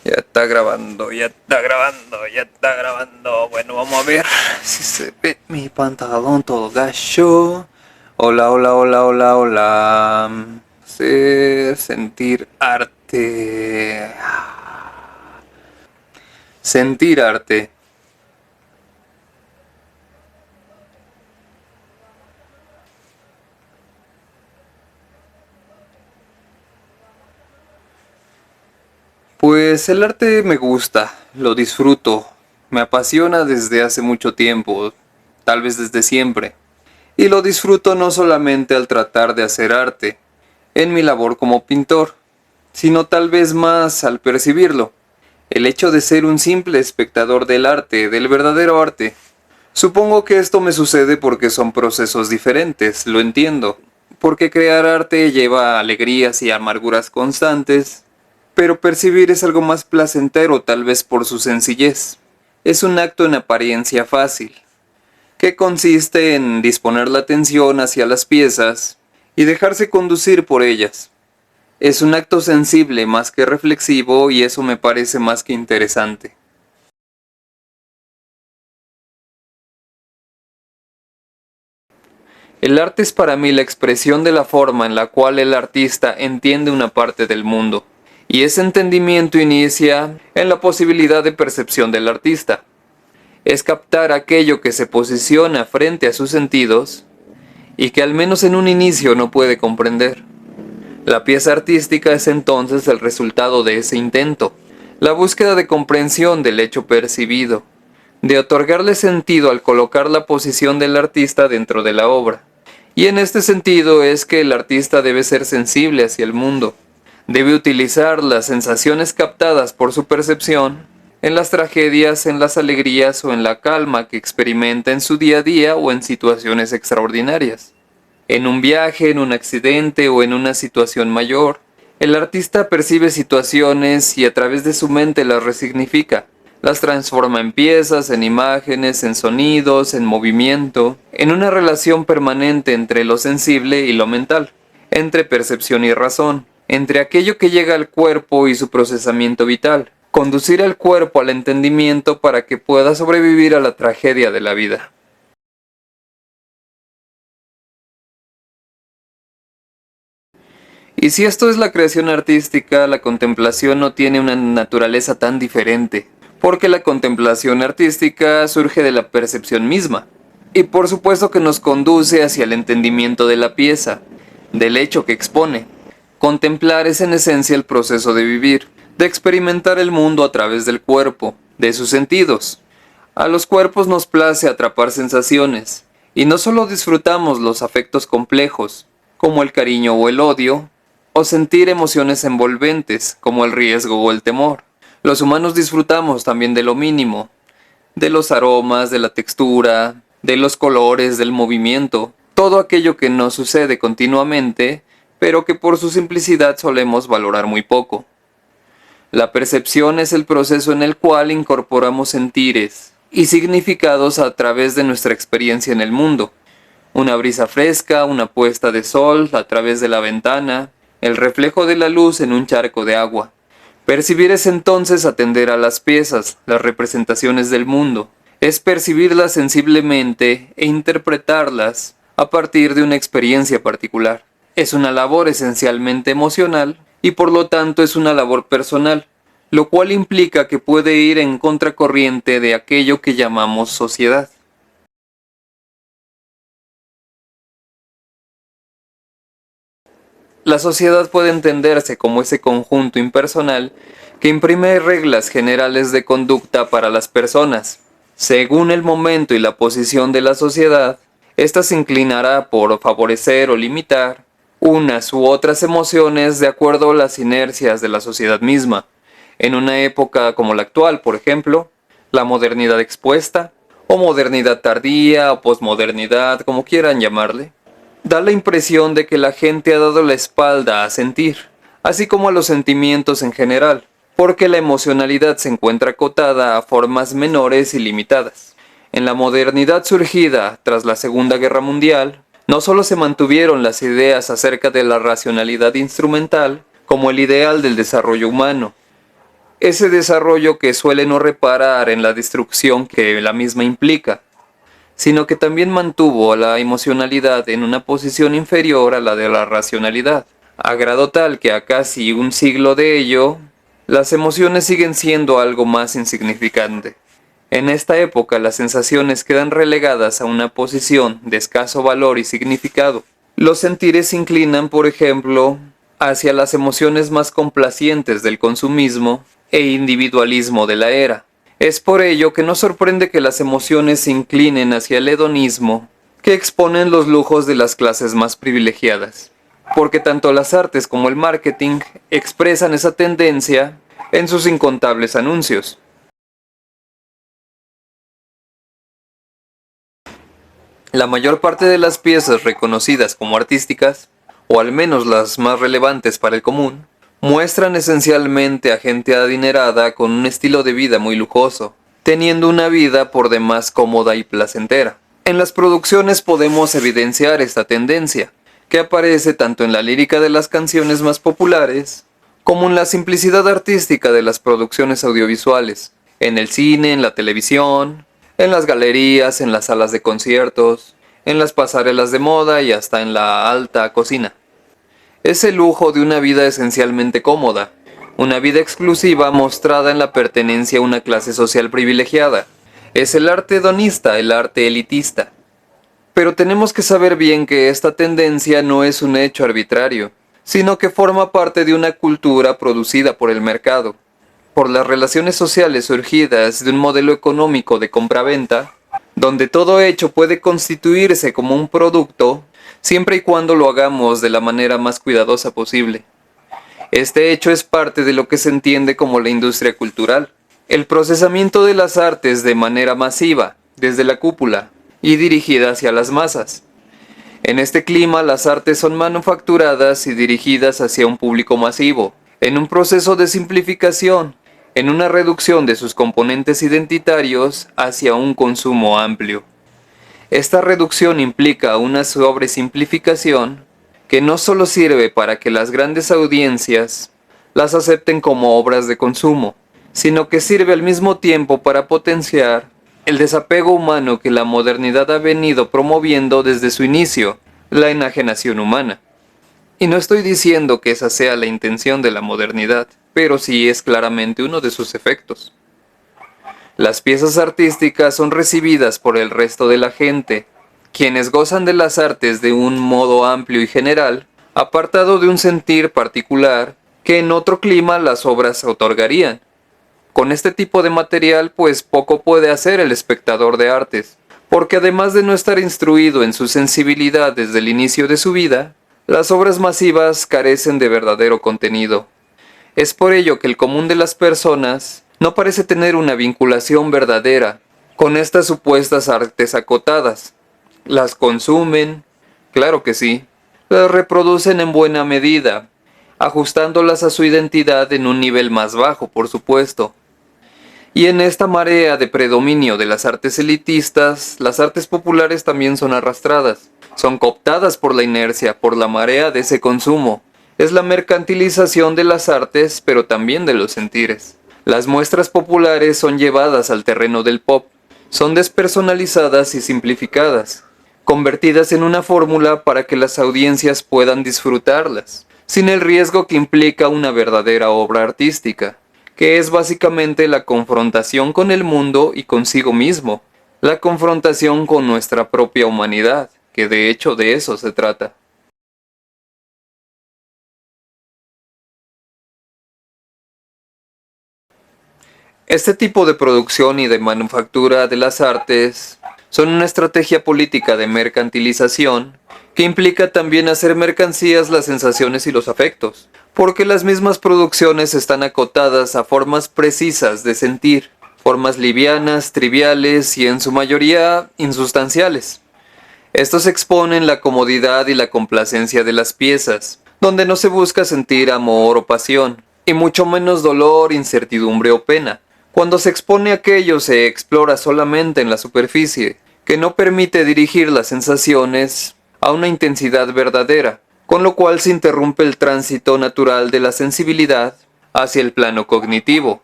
Ya está grabando, ya está grabando, ya está grabando. Bueno, vamos a ver si se ve mi pantalón todo gacho. Hola, hola, hola, hola, hola. Sentir arte. Sentir arte. Pues el arte me gusta, lo disfruto, me apasiona desde hace mucho tiempo, tal vez desde siempre. Y lo disfruto no solamente al tratar de hacer arte, en mi labor como pintor, sino tal vez más al percibirlo, el hecho de ser un simple espectador del arte, del verdadero arte. Supongo que esto me sucede porque son procesos diferentes, lo entiendo, porque crear arte lleva alegrías y amarguras constantes, pero percibir es algo más placentero tal vez por su sencillez. Es un acto en apariencia fácil, que consiste en disponer la atención hacia las piezas y dejarse conducir por ellas. Es un acto sensible más que reflexivo y eso me parece más que interesante. El arte es para mí la expresión de la forma en la cual el artista entiende una parte del mundo, y ese entendimiento inicia en la posibilidad de percepción del artista. Es captar aquello que se posiciona frente a sus sentidos y que al menos en un inicio no puede comprender. La pieza artística es entonces el resultado de ese intento, la búsqueda de comprensión del hecho percibido, de otorgarle sentido al colocar la posición del artista dentro de la obra. Y en este sentido es que el artista debe ser sensible hacia el mundo, debe utilizar las sensaciones captadas por su percepción en las tragedias, en las alegrías o en la calma que experimenta en su día a día o en situaciones extraordinarias. En un viaje, en un accidente o en una situación mayor, el artista percibe situaciones y a través de su mente las resignifica. Las transforma en piezas, en imágenes, en sonidos, en movimiento, en una relación permanente entre lo sensible y lo mental, entre percepción y razón, entre aquello que llega al cuerpo y su procesamiento vital, conducir al cuerpo al entendimiento para que pueda sobrevivir a la tragedia de la vida. Y si esto es la creación artística, la contemplación no tiene una naturaleza tan diferente, porque la contemplación artística surge de la percepción misma, y por supuesto que nos conduce hacia el entendimiento de la pieza, del hecho que expone. Contemplar es en esencia el proceso de vivir, de experimentar el mundo a través del cuerpo, de sus sentidos. A los cuerpos nos place atrapar sensaciones, y no solo disfrutamos los afectos complejos, como el cariño o el odio, o sentir emociones envolventes, como el riesgo o el temor. Los humanos disfrutamos también de lo mínimo, de los aromas, de la textura, de los colores, del movimiento, todo aquello que nos sucede continuamente, pero que por su simplicidad solemos valorar muy poco. La percepción es el proceso en el cual incorporamos sentires y significados a través de nuestra experiencia en el mundo. Una brisa fresca, una puesta de sol a través de la ventana, el reflejo de la luz en un charco de agua. Percibir es entonces atender a las piezas, las representaciones del mundo. Es percibirlas sensiblemente e interpretarlas a partir de una experiencia particular. Es una labor esencialmente emocional y por lo tanto es una labor personal, lo cual implica que puede ir en contracorriente de aquello que llamamos sociedad. La sociedad puede entenderse como ese conjunto impersonal que imprime reglas generales de conducta para las personas. Según el momento y la posición de la sociedad, ésta se inclinará por favorecer o limitar unas u otras emociones de acuerdo a las inercias de la sociedad misma. En una época como la actual, por ejemplo, la modernidad expuesta, o modernidad tardía, o posmodernidad, como quieran llamarle, da la impresión de que la gente ha dado la espalda a sentir, así como a los sentimientos en general, porque la emocionalidad se encuentra acotada a formas menores y limitadas. En la modernidad surgida tras la Segunda Guerra Mundial, no solo se mantuvieron las ideas acerca de la racionalidad instrumental como el ideal del desarrollo humano, ese desarrollo que suele no reparar en la destrucción que la misma implica, sino que también mantuvo a la emocionalidad en una posición inferior a la de la racionalidad, a grado tal que a casi un siglo de ello, las emociones siguen siendo algo más insignificante. En esta época las sensaciones quedan relegadas a una posición de escaso valor y significado. Los sentires se inclinan, por ejemplo, hacia las emociones más complacientes del consumismo e individualismo de la era. Es por ello que no sorprende que las emociones se inclinen hacia el hedonismo, que exponen los lujos de las clases más privilegiadas, porque tanto las artes como el marketing expresan esa tendencia en sus incontables anuncios. La mayor parte de las piezas reconocidas como artísticas, o al menos las más relevantes para el común, muestran esencialmente a gente adinerada con un estilo de vida muy lujoso, teniendo una vida por demás cómoda y placentera. En las producciones podemos evidenciar esta tendencia, que aparece tanto en la lírica de las canciones más populares, como en la simplicidad artística de las producciones audiovisuales, en el cine, en la televisión, en las galerías, en las salas de conciertos, en las pasarelas de moda y hasta en la alta cocina. Es el lujo de una vida esencialmente cómoda, una vida exclusiva mostrada en la pertenencia a una clase social privilegiada. Es el arte hedonista, el arte elitista. Pero tenemos que saber bien que esta tendencia no es un hecho arbitrario, sino que forma parte de una cultura producida por el mercado, por las relaciones sociales surgidas de un modelo económico de compraventa, donde todo hecho puede constituirse como un producto, siempre y cuando lo hagamos de la manera más cuidadosa posible. Este hecho es parte de lo que se entiende como la industria cultural, el procesamiento de las artes de manera masiva, desde la cúpula, y dirigida hacia las masas. En este clima, las artes son manufacturadas y dirigidas hacia un público masivo, en un proceso de simplificación, en una reducción de sus componentes identitarios hacia un consumo amplio. Esta reducción implica una sobresimplificación que no solo sirve para que las grandes audiencias las acepten como obras de consumo, sino que sirve al mismo tiempo para potenciar el desapego humano que la modernidad ha venido promoviendo desde su inicio, la enajenación humana. Y no estoy diciendo que esa sea la intención de la modernidad, pero sí es claramente uno de sus efectos. Las piezas artísticas son recibidas por el resto de la gente, quienes gozan de las artes de un modo amplio y general, apartado de un sentir particular que en otro clima las obras otorgarían. Con este tipo de material, pues poco puede hacer el espectador de artes, porque además de no estar instruido en su sensibilidad desde el inicio de su vida, las obras masivas carecen de verdadero contenido. Es por ello que el común de las personas no parece tener una vinculación verdadera con estas supuestas artes acotadas. Las consumen, claro que sí, las reproducen en buena medida, ajustándolas a su identidad en un nivel más bajo, por supuesto. Y en esta marea de predominio de las artes elitistas, las artes populares también son arrastradas, son cooptadas por la inercia, por la marea de ese consumo. Es la mercantilización de las artes, pero también de los sentires. Las muestras populares son llevadas al terreno del pop, son despersonalizadas y simplificadas, convertidas en una fórmula para que las audiencias puedan disfrutarlas, sin el riesgo que implica una verdadera obra artística, que es básicamente la confrontación con el mundo y consigo mismo, la confrontación con nuestra propia humanidad, que de hecho de eso se trata. Este tipo de producción y de manufactura de las artes son una estrategia política de mercantilización que implica también hacer mercancías las sensaciones y los afectos, porque las mismas producciones están acotadas a formas precisas de sentir, formas livianas, triviales y en su mayoría insustanciales. Estos exponen la comodidad y la complacencia de las piezas, donde no se busca sentir amor o pasión, y mucho menos dolor, incertidumbre o pena. Cuando se expone aquello se explora solamente en la superficie, que no permite dirigir las sensaciones a una intensidad verdadera, con lo cual se interrumpe el tránsito natural de la sensibilidad hacia el plano cognitivo,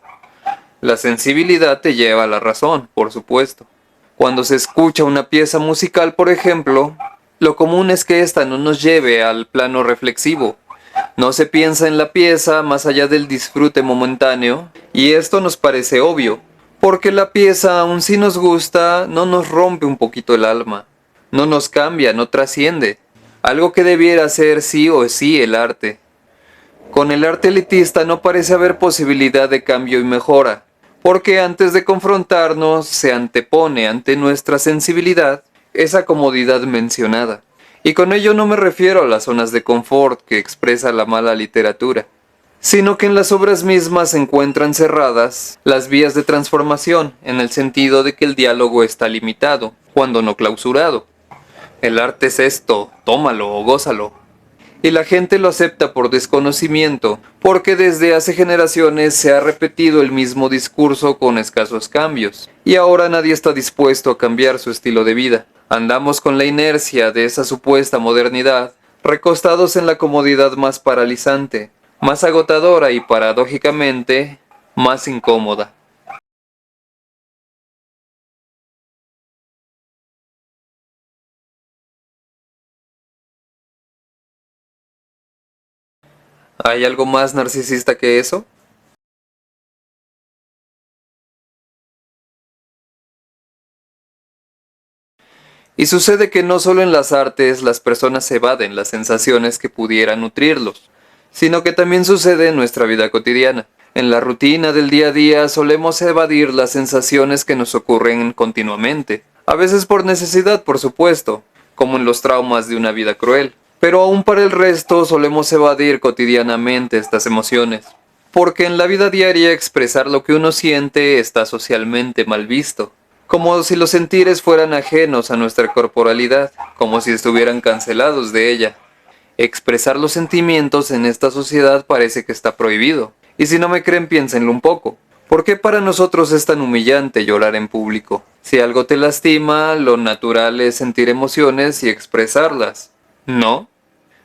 La sensibilidad te lleva a la razón, por supuesto. Cuando se escucha una pieza musical, por ejemplo, lo común es que ésta no nos lleve al plano reflexivo. No se piensa en la pieza más allá del disfrute momentáneo, y esto nos parece obvio, porque la pieza, aun si nos gusta, no nos rompe un poquito el alma, no nos cambia, no trasciende, algo que debiera ser sí o sí el arte. Con el arte elitista no parece haber posibilidad de cambio y mejora, porque antes de confrontarnos se antepone ante nuestra sensibilidad esa comodidad mencionada. Y con ello no me refiero a las zonas de confort que expresa la mala literatura, sino que en las obras mismas se encuentran cerradas las vías de transformación, en el sentido de que el diálogo está limitado, cuando no clausurado. El arte es esto, tómalo o gózalo. Y la gente lo acepta por desconocimiento, porque desde hace generaciones se ha repetido el mismo discurso con escasos cambios, y ahora nadie está dispuesto a cambiar su estilo de vida. Andamos con la inercia de esa supuesta modernidad, recostados en la comodidad más paralizante, más agotadora y paradójicamente más incómoda. ¿Hay algo más narcisista que eso? Y sucede que no solo en las artes las personas evaden las sensaciones que pudieran nutrirlos, sino que también sucede en nuestra vida cotidiana. En la rutina del día a día solemos evadir las sensaciones que nos ocurren continuamente, a veces por necesidad, por supuesto, como en los traumas de una vida cruel. Pero aún para el resto solemos evadir cotidianamente estas emociones, porque en la vida diaria expresar lo que uno siente está socialmente mal visto, como si los sentires fueran ajenos a nuestra corporalidad, como si estuvieran cancelados de ella. Expresar los sentimientos en esta sociedad parece que está prohibido. Y si no me creen, piénsenlo un poco. ¿Por qué para nosotros es tan humillante llorar en público? Si algo te lastima, lo natural es sentir emociones y expresarlas. ¿No?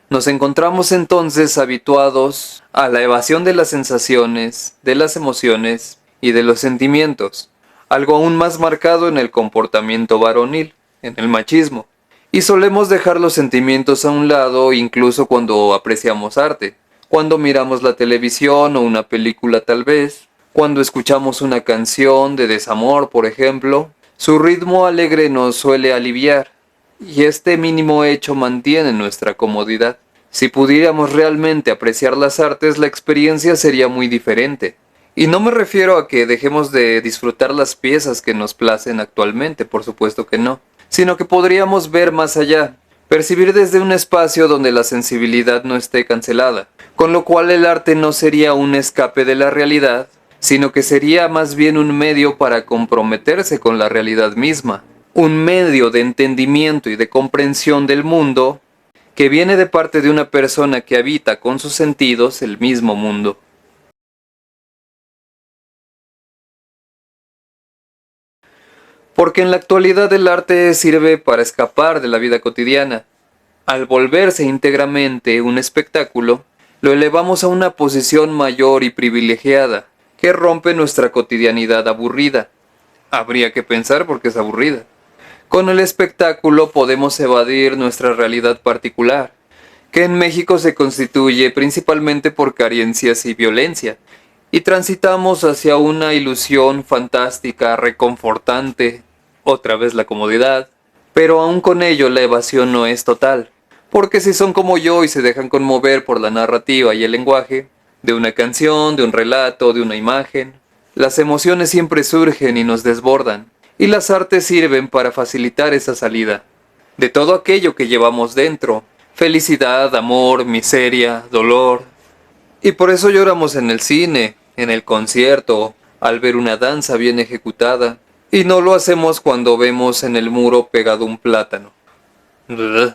Nos encontramos entonces habituados a la evasión de las sensaciones, de las emociones y de los sentimientos. Algo aún más marcado en el comportamiento varonil, en el machismo. Y solemos dejar los sentimientos a un lado incluso cuando apreciamos arte, cuando miramos la televisión o una película tal vez, cuando escuchamos una canción de desamor, por ejemplo, su ritmo alegre nos suele aliviar, y este mínimo hecho mantiene nuestra comodidad. Si pudiéramos realmente apreciar las artes, la experiencia sería muy diferente. Y no me refiero a que dejemos de disfrutar las piezas que nos placen actualmente, por supuesto que no, sino que podríamos ver más allá, percibir desde un espacio donde la sensibilidad no esté cancelada, con lo cual el arte no sería un escape de la realidad, sino que sería más bien un medio para comprometerse con la realidad misma, un medio de entendimiento y de comprensión del mundo que viene de parte de una persona que habita con sus sentidos el mismo mundo. Porque en la actualidad el arte sirve para escapar de la vida cotidiana. Al volverse íntegramente un espectáculo, lo elevamos a una posición mayor y privilegiada, que rompe nuestra cotidianidad aburrida. Habría que pensar porque es aburrida. Con el espectáculo podemos evadir nuestra realidad particular, que en México se constituye principalmente por carencias y violencia, y transitamos hacia una ilusión fantástica, reconfortante, otra vez la comodidad, pero aún con ello la evasión no es total, porque si son como yo y se dejan conmover por la narrativa y el lenguaje, de una canción, de un relato, de una imagen, las emociones siempre surgen y nos desbordan, y las artes sirven para facilitar esa salida, de todo aquello que llevamos dentro, felicidad, amor, miseria, dolor. Y por eso lloramos en el cine, en el concierto, al ver una danza bien ejecutada, y no lo hacemos cuando vemos en el muro pegado un plátano. Ugh.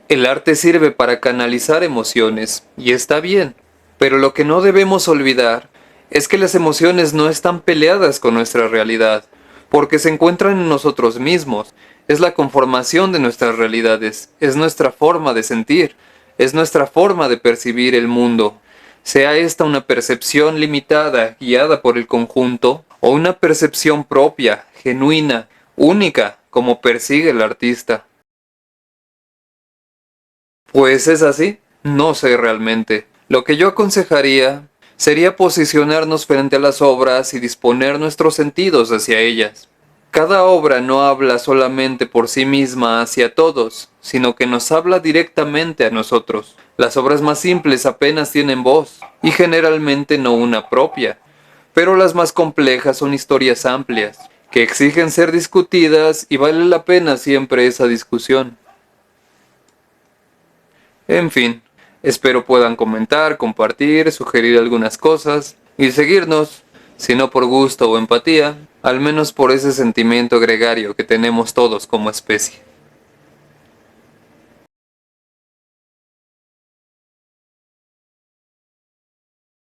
El arte sirve para canalizar emociones, y está bien, pero lo que no debemos olvidar es que las emociones no están peleadas con nuestra realidad, porque se encuentran en nosotros mismos, es la conformación de nuestras realidades, es nuestra forma de sentir, es nuestra forma de percibir el mundo. Sea esta una percepción limitada, guiada por el conjunto, o una percepción propia, genuina, única, como persigue el artista. Pues es así, no sé realmente. Lo que yo aconsejaría sería posicionarnos frente a las obras y disponer nuestros sentidos hacia ellas. Cada obra no habla solamente por sí misma hacia todos, sino que nos habla directamente a nosotros. Las obras más simples apenas tienen voz, y generalmente no una propia. Pero las más complejas son historias amplias, que exigen ser discutidas y vale la pena siempre esa discusión. En fin, espero puedan comentar, compartir, sugerir algunas cosas y seguirnos, si no por gusto o empatía, al menos por ese sentimiento gregario que tenemos todos como especie.